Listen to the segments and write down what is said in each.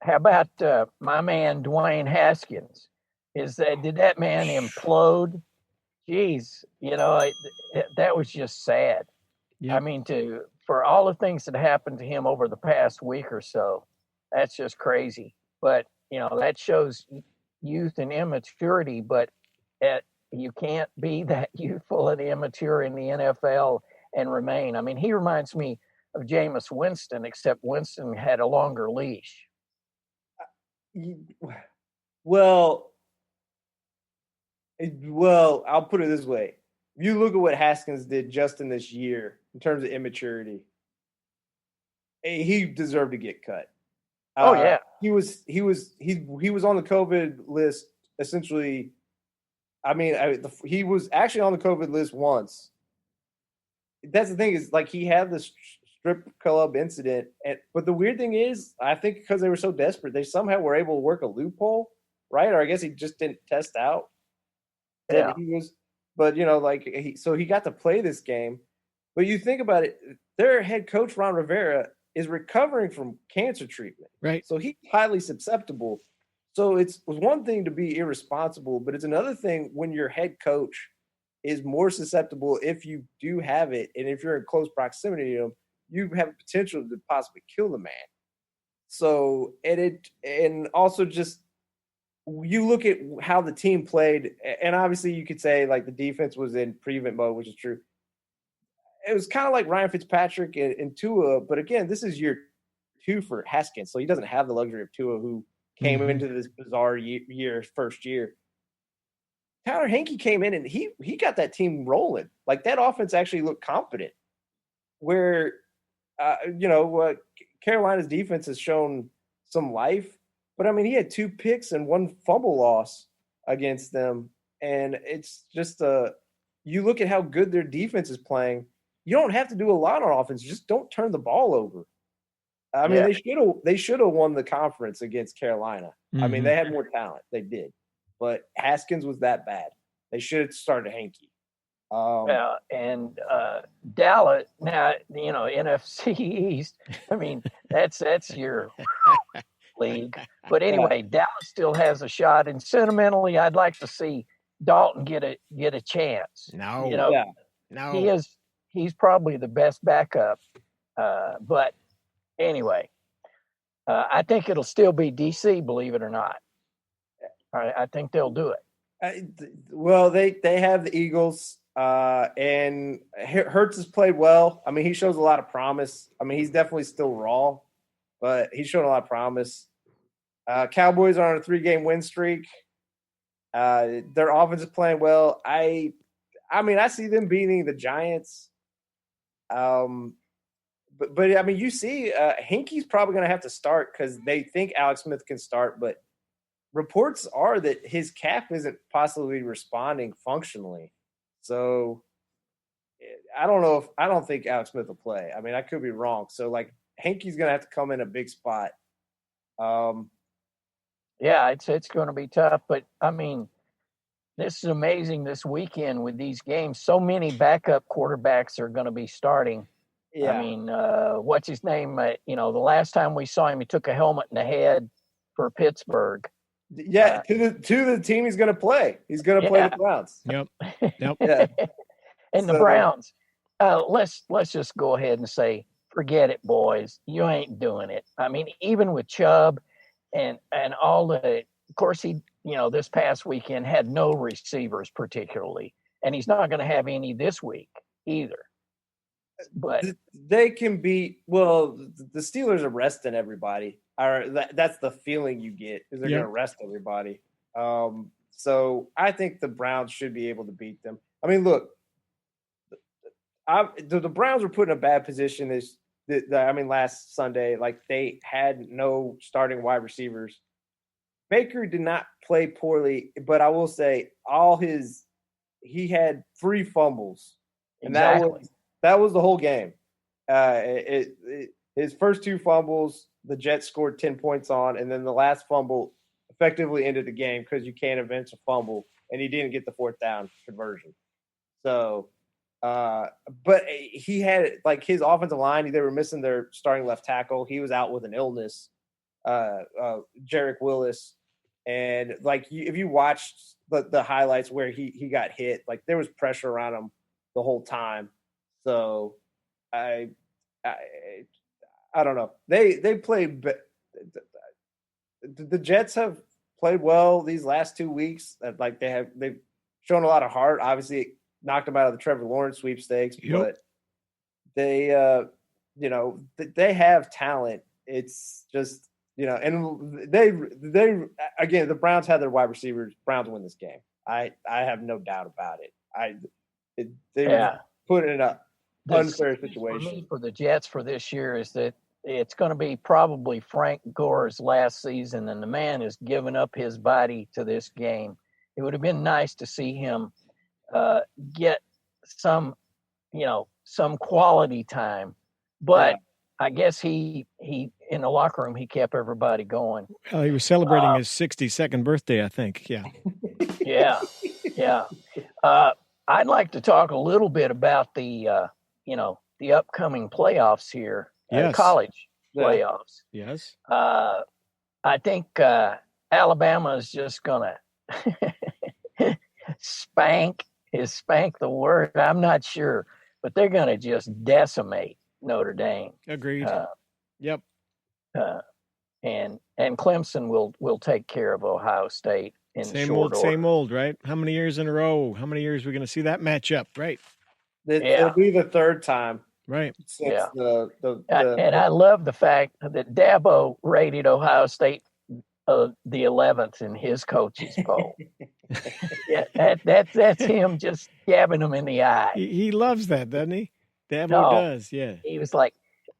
how about my man Dwayne Haskins? Did that man implode? Jeez, that was just sad. I Yep. mean, for all the things that happened to him over the past week or so, that's just crazy. But that shows youth and immaturity. But at, you can't be that youthful and immature in the NFL and remain. I mean, he reminds me of Jameis Winston, except Winston had a longer leash. Well, I'll put it this way: you look at what Haskins did just in this year in terms of immaturity. He deserved to get cut. Oh yeah, he was on the COVID list essentially. I mean, he was actually on the COVID list once. That's the thing is like he had this strip club incident, but the weird thing is, I think because they were so desperate, they somehow were able to work a loophole, right? Or I guess he just didn't test out that yeah, he was. But like he got to play this game. But you think about it, their head coach Ron Rivera is recovering from cancer treatment, Right. so he's highly susceptible. So it was one thing to be irresponsible, but it's another thing when your head coach is more susceptible if you do have it, and if you're in close proximity to him, you have potential to possibly kill the man. So and also just you look at how the team played, and obviously you could say like the defense was in prevent mode, which is true. It was kind of like Ryan Fitzpatrick and Tua, but again, this is year 2 for Haskins, so he doesn't have the luxury of Tua, who came into this bizarre year, first year. Tyler Henke came in and he got that team rolling. Like that offense actually looked competent. Where, Carolina's defense has shown some life, but I mean, he had 2 picks and 1 fumble loss against them, and it's just you look at how good their defense is playing. You don't have to do a lot on offense; just don't turn the ball over. I mean, yeah. they should have won the conference against Carolina. I mean, they had more talent. They did. But Haskins was that bad. They should have started Hanky. And Dallas now, NFC East. I mean, that's your league. But anyway, Dallas still has a shot, and sentimentally, I'd like to see Dalton get a chance. No. No. He's probably the best backup. But anyway, I think it'll still be DC, believe it or not. I think they'll do it. Well, they have the Eagles, and Hurts has played well. I mean, he shows a lot of promise. I mean, he's definitely still raw, but he's showing a lot of promise. Cowboys are on a 3-game win streak. Their offense is playing well. I mean, I see them beating the Giants. But I mean, you see, Hinky's probably going to have to start because they think Alex Smith can start, but reports are that his calf isn't possibly responding functionally. So I don't think Alex Smith will play. I mean, I could be wrong. So like Hinky's going to have to come in a big spot. Yeah, it's going to be tough, but I mean, this is amazing this weekend with these games. So many backup quarterbacks are going to be starting. Yeah. I mean, what's his name? The last time we saw him, he took a helmet in the head for Pittsburgh. Yeah, to the team he's going to play. He's going to play the Browns. Yep. Yeah. And the Browns. Let's just go ahead and say, forget it, boys. You ain't doing it. I mean, even with Chubb and all the, of course, he, this past weekend had no receivers particularly, and he's not going to have any this week either. But they can be, well, the Steelers are resting everybody. That's the feeling you get, is they're going to rest everybody. So I think the Browns should be able to beat them. I mean, look, the Browns were put in a bad position last Sunday. Like, they had no starting wide receivers. Baker did not play poorly, but I will say he had 3 fumbles. And exactly. that was the whole game. His first 2 fumbles, the Jets scored 10 points on, and then the last fumble effectively ended the game because you can't avenge a fumble, and he didn't get the 4th down conversion. So, but he had, like, his offensive line, they were missing their starting left tackle. He was out with an illness. Jarek Willis, and like if you watched the highlights where he got hit, like there was pressure around him the whole time. So I don't know. They played. The Jets have played well these last 2 weeks. Like they've shown a lot of heart. Obviously, it knocked them out of the Trevor Lawrence sweepstakes, but they they have talent. It's just and they again, the Browns had their wide receivers. Browns win this game. I have no doubt about it. They were put in an unfair situation for the Jets for this year is that it's going to be probably Frank Gore's last season, and the man has given up his body to this game. It would have been nice to see him get some quality time, but I guess he in the locker room he kept everybody going. Well, he was celebrating his 62nd birthday, I think. Yeah. Yeah. I'd like to talk a little bit about the upcoming playoffs here. Yes. College playoffs. Yes. I think Alabama is just going to spank the word. I'm not sure, but they're going to just decimate Notre Dame. Agreed. Yep. And Clemson will take care of Ohio State in same old, right? How many years in a row? How many years are we going to see that matchup, right? It'll be the third time. Right. Since and I love the fact that Dabo rated Ohio State the 11th in his coach's poll. That's him just jabbing them in the eye. He loves that, doesn't he? Dabo does, yeah. He was like,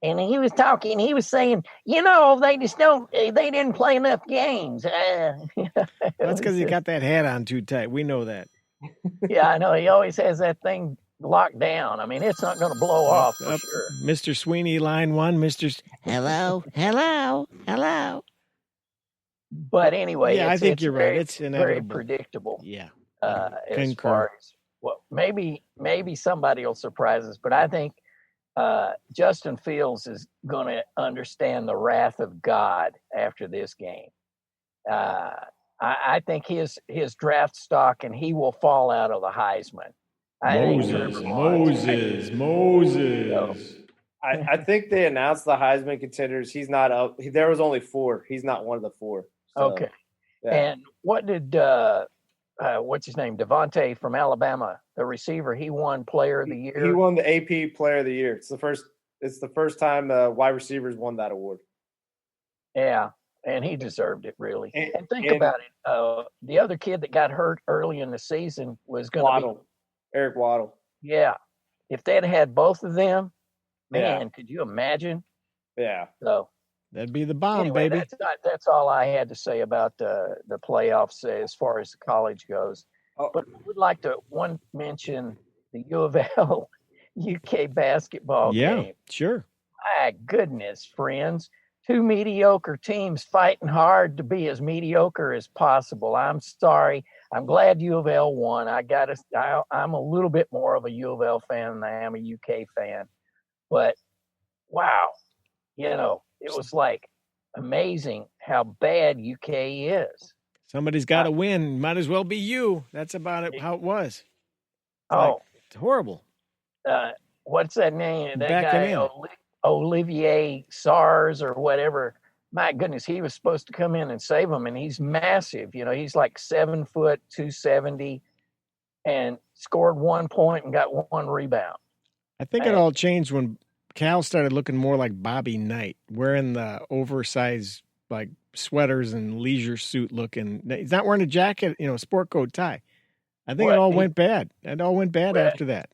and he was talking. He was saying, they didn't play enough games. That's because he got that hat on too tight. We know that. Yeah, I know. He always has that thing locked down. I mean, it's not going to blow off for sure. Mr. Sweeney, line one. Hello. But anyway, I think you're right. It's very predictable. Yeah. As far as maybe somebody will surprise us, but I think Justin Fields is going to understand the wrath of God after this game. I think his draft stock, and he will fall out of the Heisman. Moses. I think they announced the Heisman contenders. He's not up. There was only 4. He's not one of the 4. So, okay. Yeah. And what did what's his name? Devontae from Alabama, the receiver. He won Player of the Year. He won the AP Player of the Year. It's the first time wide receivers won that award. Yeah, and he deserved it really. And think about it. The other kid that got hurt early in the season was going to be Eric Waddle. Yeah. If they'd had both of them, man, could you imagine? Yeah. So that'd be the bomb, baby. That's all I had to say about the playoffs as far as the college goes. But I would like to mention the U of L UK basketball game. Yeah, sure. My goodness, friends. 2 mediocre teams fighting hard to be as mediocre as possible. I'm sorry. I'm glad U of L won. I'm a little bit more of a U of L fan than I am a UK fan. But, wow, it was like amazing how bad UK is. Somebody's got to win. Might as well be you. That's about it. How it was. It's horrible. What's that name? That guy, Olivier Sars or whatever. My goodness, he was supposed to come in and save him, and he's massive. He's like 7 foot, 270, and scored 1 point and got 1 rebound. I think it all changed when Cal started looking more like Bobby Knight, wearing the oversized like sweaters and leisure suit looking. He's not wearing a jacket, sport coat tie. I think it all went bad. It all went bad after that.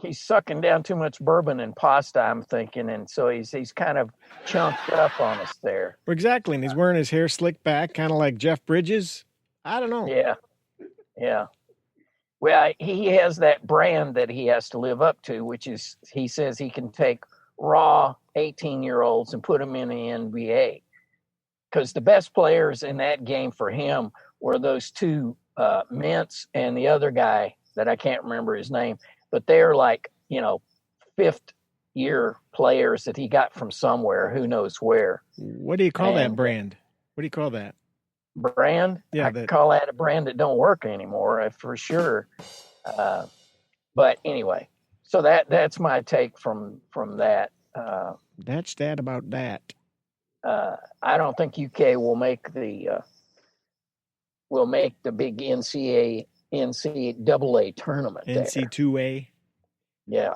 He's sucking down too much bourbon and pasta, I'm thinking, and so he's kind of chunked up on us there. Exactly, and he's wearing his hair slicked back, kind of like Jeff Bridges. I don't know. Yeah. Well, he has that brand that he has to live up to, which is he says he can take raw 18-year-olds and put them in the NBA. Because the best players in that game for him were those 2 Mintz and the other guy that I can't remember his name. But they're like, 5th year players that he got from somewhere, who knows where. What do you call that brand? What do you call that? Brand? Yeah, I call that a brand that don't work anymore, for sure. But anyway, so that's my take from that. That's that about that. I don't think UK will make the big NCAA tournament. NC2A. Yeah,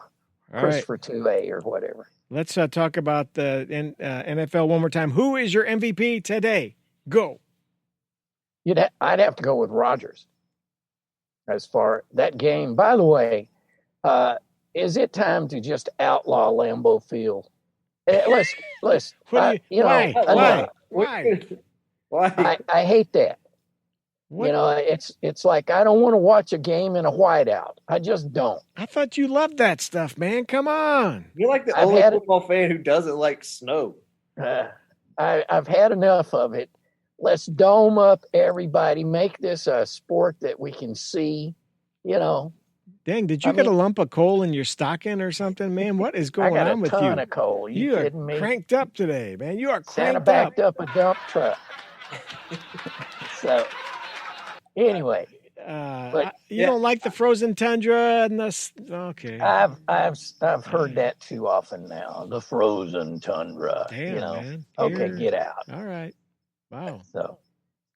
all push right. for 2A or whatever. Let's talk about the NFL one more time. Who is your MVP today? Go. I'd have to go with Rodgers. As far that game, by the way, is it time to just outlaw Lambeau Field? Let's. Why? I hate that. What? You know, it's like I don't want to watch a game in a whiteout. I just don't. I thought you loved that stuff, man. Come on. You're like the only football fan who doesn't like snow. I've had enough of it. Let's dome up everybody. Make this a sport that we can see. You know. Dang, did you get a lump of coal in your stocking or something, man? What is going on with you? I got a ton of coal. You kidding me? Cranked up today, man. You are cranked Santa backed up a dump truck. So, anyway, but you don't like the frozen tundra and the okay. I've heard that too often now. The frozen tundra. Damn, you know. Man. Okay, get out. All right. Wow. So,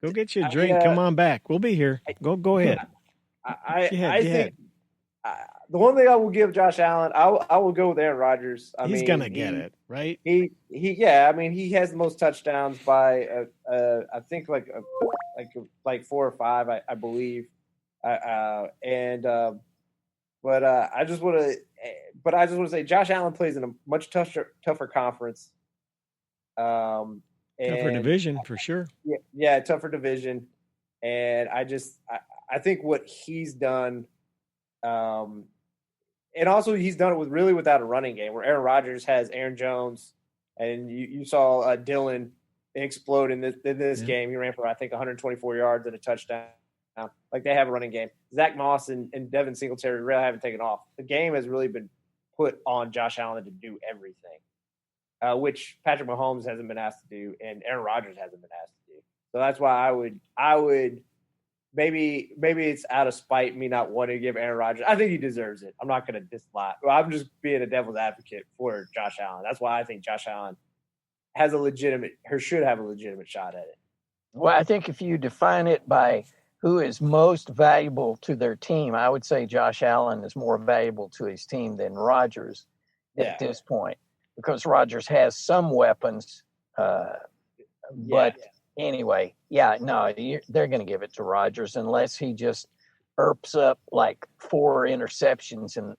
go get you a drink. Come on back. We'll be here. Go ahead. I think. The one thing I will give Josh Allen, I will go with Aaron Rodgers. He's gonna get it, right? Yeah. I mean, he has the most touchdowns by I think like 4 or 5, I believe. But I just want to say Josh Allen plays in a much tougher conference. Tougher division for sure. Yeah, tougher division, and I think what he's done. And also he's done it without a running game, where Aaron Rodgers has Aaron Jones, and you saw Dylan explode in this game. He ran for I think 124 yards and a touchdown. Like they have a running game. Zach Moss and Devin Singletary really haven't taken off. The game has really been put on Josh Allen to do everything, which Patrick Mahomes hasn't been asked to do, and Aaron Rodgers hasn't been asked to do. So that's why I would. Maybe it's out of spite, me not wanting to give Aaron Rodgers. I think he deserves it. I'm not going to dislike. I'm just being a devil's advocate for Josh Allen. That's why I think Josh Allen should have a legitimate shot at it. Well, I think if you define it by who is most valuable to their team, I would say Josh Allen is more valuable to his team than Rodgers at this point, because Rodgers has some weapons, but. Anyway, they're going to give it to Rodgers unless he just erps up like 4 interceptions in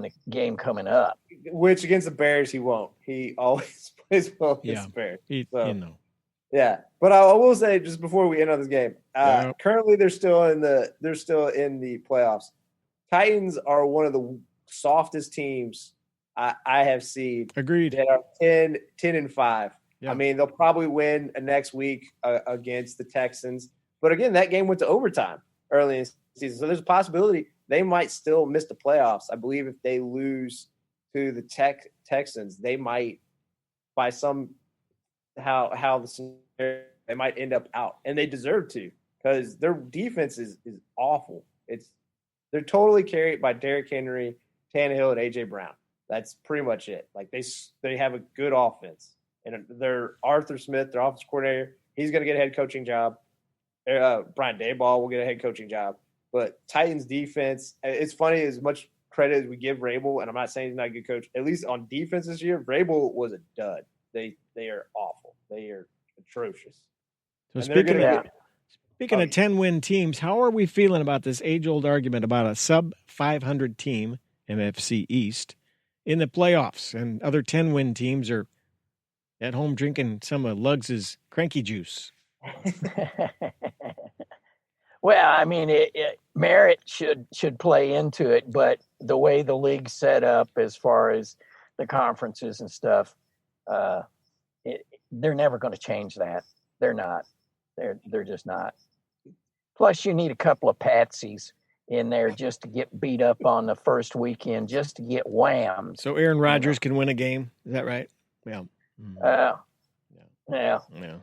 the game coming up. Which against the Bears he won't. He always plays well against the Bears. Yeah, but I will say just before we end on this game, currently they're still in the playoffs. Titans are one of the softest teams I have seen. Agreed. That are 10-5. Yeah. I mean, they'll probably win next week against the Texans. But again, that game went to overtime early in the season. So there's a possibility they might still miss the playoffs. I believe if they lose to the Texans, they might, by some how the scenario, they might end up out. And they deserve to, because their defense is awful. They're totally carried by Derrick Henry, Tannehill, and A.J. Brown. That's pretty much it. Like they have a good offense. And they're Arthur Smith, their offensive coordinator. He's going to get a head coaching job. Brian Daboll will get a head coaching job. But Titans defense, it's funny, as much credit as we give Vrabel, and I'm not saying he's not a good coach, at least on defense this year, Vrabel was a dud. They are awful. They are atrocious. So speaking of 10-win teams, how are we feeling about this age-old argument about a sub-500 team, NFC East, in the playoffs, and other 10-win teams are at home drinking some of Luggs' cranky juice? Well, I mean, merit should play into it, but the way the league's set up as far as the conferences and stuff, they're never going to change that. They're not. They're just not. Plus, you need a couple of patsies. in there just to get beat up on the first weekend, just to get whammed. So Aaron Rodgers can win a game. Is that right? Yeah. Yeah. Yeah. Yeah.